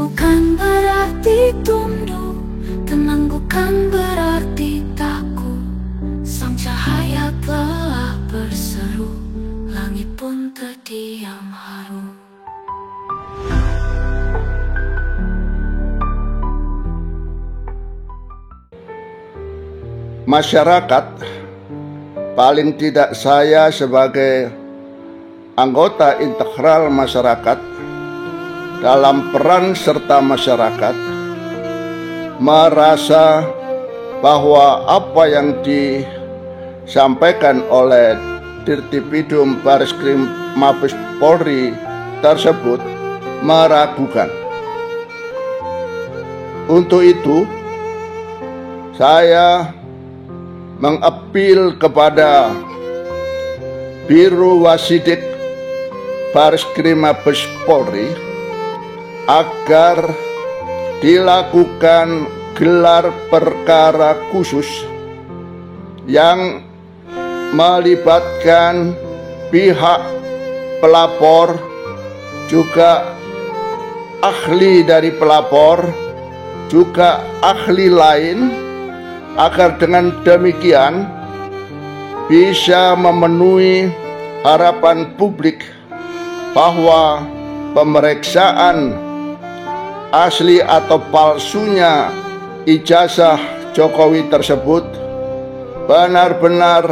bukan berarti tunduk, tenang bukan berarti takut. Sang cahaya telah berseru, langit pun terdiam haru. Masyarakat, paling tidak saya sebagai anggota integral masyarakat dalam peran serta masyarakat, merasa bahwa apa yang disampaikan oleh Dirtipidum Bareskrim Mabes Polri tersebut meragukan. Untuk itu, saya mengapil kepada Biro Wasidik Bareskrim Mabes Polri agar dilakukan gelar perkara khusus yang melibatkan pihak pelapor, juga ahli dari pelapor, juga ahli lain, agar dengan demikian bisa memenuhi harapan publik bahwa pemeriksaan asli atau palsunya ijazah Jokowi tersebut benar-benar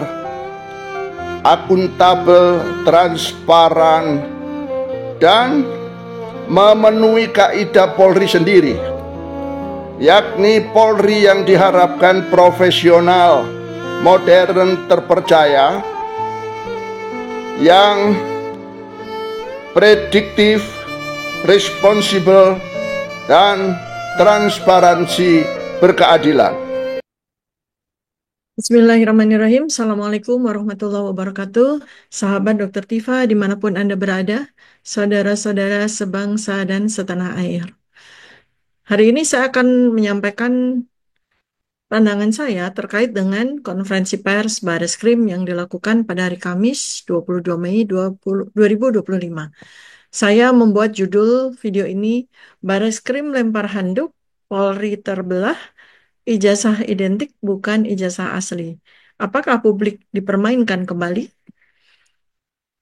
akuntabel, transparan, dan memenuhi kaidah Polri sendiri, yakni Polri yang diharapkan profesional, modern, terpercaya, yang prediktif, responsibel, dan transparansi berkeadilan. Bismillahirrahmanirrahim. Assalamualaikum warahmatullahi wabarakatuh. Sahabat Dr. Tifa dimanapun Anda berada, saudara-saudara sebangsa dan setanah air. Hari ini saya akan menyampaikan pandangan saya terkait dengan konferensi pers Bareskrim yang dilakukan pada hari Kamis 22 Mei 2025. Saya membuat judul video ini, Bareskrim lempar handuk, Polri terbelah, ijazah identik bukan ijazah asli. Apakah publik dipermainkan kembali?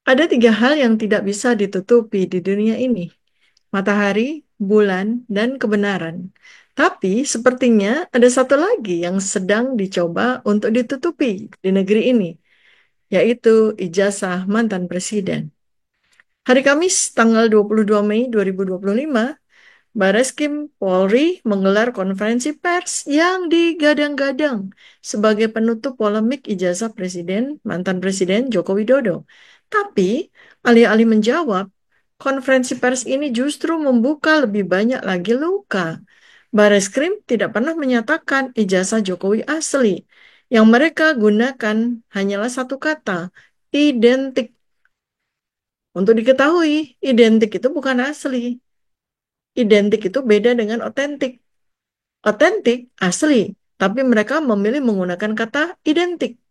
Ada 3 hal yang tidak bisa ditutupi di dunia ini: matahari, bulan, dan kebenaran. Tapi sepertinya ada satu lagi yang sedang dicoba untuk ditutupi di negeri ini, yaitu ijazah mantan presiden. Hari Kamis tanggal 22 Mei 2025, Bareskrim Polri menggelar konferensi pers yang digadang-gadang sebagai penutup polemik ijazah mantan presiden Joko Widodo. Tapi, alih-alih menjawab, konferensi pers ini justru membuka lebih banyak lagi luka. Bareskrim tidak pernah menyatakan ijazah Jokowi asli. Yang mereka gunakan hanyalah satu kata, identik. Untuk diketahui, identik itu bukan asli. Identik itu beda dengan otentik. Otentik asli, tapi mereka memilih menggunakan kata identik.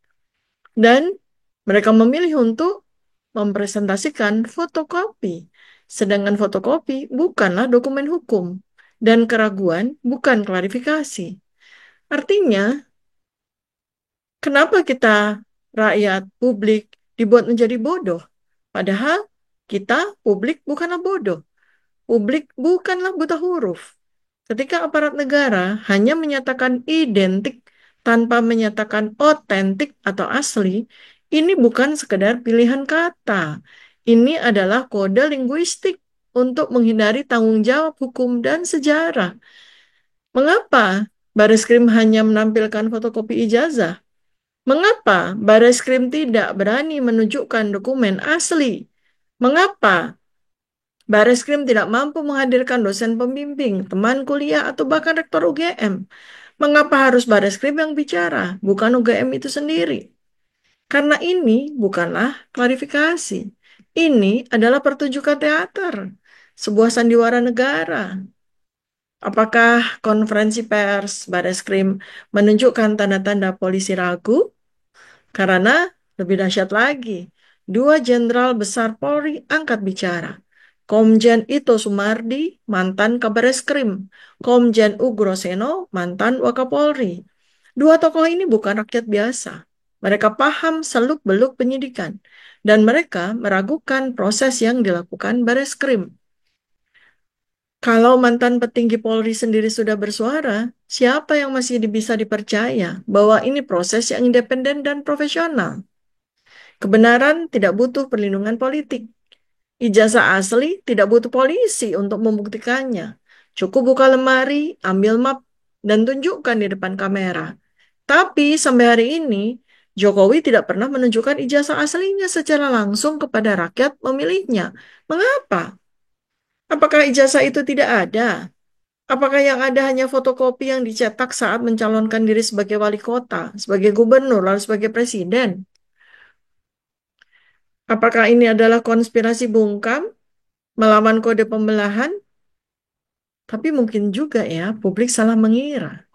Dan mereka memilih untuk mempresentasikan fotokopi. Sedangkan fotokopi bukanlah dokumen hukum. Dan keraguan bukan klarifikasi. Artinya, kenapa kita, rakyat, publik, dibuat menjadi bodoh? Padahal kita, publik, bukanlah bodoh. Publik bukanlah buta huruf. Ketika aparat negara hanya menyatakan identik tanpa menyatakan otentik atau asli, ini bukan sekedar pilihan kata. Ini adalah kode linguistik untuk menghindari tanggung jawab hukum dan sejarah. Mengapa Bareskrim hanya menampilkan fotokopi ijazah? Mengapa Bareskrim tidak berani menunjukkan dokumen asli? Mengapa Bareskrim tidak mampu menghadirkan dosen pembimbing, teman kuliah, atau bahkan rektor UGM? Mengapa harus Bareskrim yang bicara, bukan UGM itu sendiri? Karena ini bukanlah klarifikasi. Ini adalah pertunjukan teater, sebuah sandiwara negara. Apakah konferensi pers Bareskrim menunjukkan tanda-tanda polisi ragu? Karena lebih dahsyat lagi, 2 jenderal besar Polri angkat bicara. Komjen Ito Sumardi, mantan Kabar Eskrim. Komjen Ugroseno, mantan Wakapolri. Dua tokoh ini bukan rakyat biasa. Mereka paham seluk-beluk penyidikan, dan mereka meragukan proses yang dilakukan Bareskrim. Kalau mantan petinggi Polri sendiri sudah bersuara, siapa yang masih bisa dipercaya bahwa ini proses yang independen dan profesional? Kebenaran tidak butuh perlindungan politik. Ijazah asli tidak butuh polisi untuk membuktikannya. Cukup buka lemari, ambil map, dan tunjukkan di depan kamera. Tapi sampai hari ini, Jokowi tidak pernah menunjukkan ijazah aslinya secara langsung kepada rakyat memilihnya. Mengapa? Apakah ijazah itu tidak ada? Apakah yang ada hanya fotokopi yang dicetak saat mencalonkan diri sebagai wali kota, sebagai gubernur, lalu sebagai presiden? Apakah ini adalah konspirasi bungkam melawan kode pembelahan? Tapi mungkin juga ya, publik salah mengira.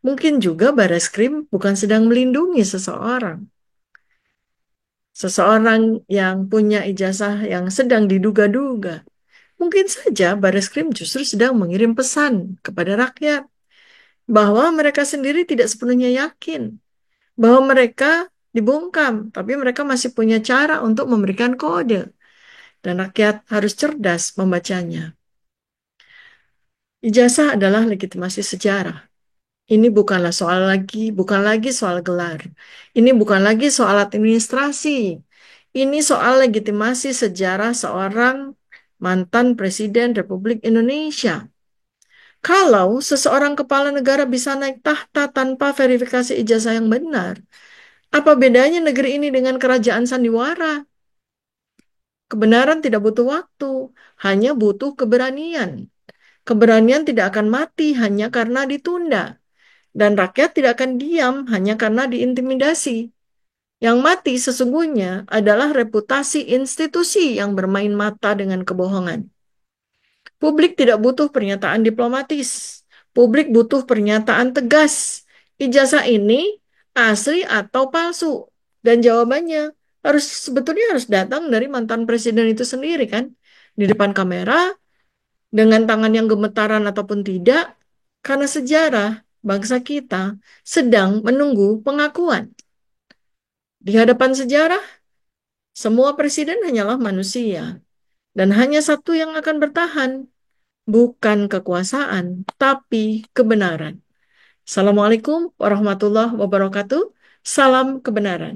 Mungkin juga Bareskrim bukan sedang melindungi seseorang. Seseorang yang punya ijazah yang sedang diduga-duga. Mungkin saja Bareskrim justru sedang mengirim pesan kepada rakyat bahwa mereka sendiri tidak sepenuhnya yakin bahwa mereka dibungkam, tapi mereka masih punya cara untuk memberikan kode. Dan rakyat harus cerdas membacanya. Ijazah adalah legitimasi sejarah. Ini bukan lagi soal gelar. Ini bukan lagi soal administrasi. Ini soal legitimasi sejarah seorang mantan Presiden Republik Indonesia. Kalau seseorang kepala negara bisa naik tahta tanpa verifikasi ijazah yang benar, apa bedanya negeri ini dengan kerajaan sandiwara? Kebenaran tidak butuh waktu, hanya butuh keberanian. Keberanian tidak akan mati hanya karena ditunda. Dan rakyat tidak akan diam hanya karena diintimidasi. Yang mati sesungguhnya adalah reputasi institusi yang bermain mata dengan kebohongan. Publik tidak butuh pernyataan diplomatis. Publik butuh pernyataan tegas. Ijazah ini asli atau palsu? Dan jawabannya sebetulnya harus datang dari mantan presiden itu sendiri kan? Di depan kamera, dengan tangan yang gemetaran ataupun tidak, karena sejarah bangsa kita sedang menunggu pengakuan. Di hadapan sejarah, semua presiden hanyalah manusia, dan hanya satu yang akan bertahan, bukan kekuasaan, tapi kebenaran. Assalamualaikum warahmatullahi wabarakatuh. Salam kebenaran.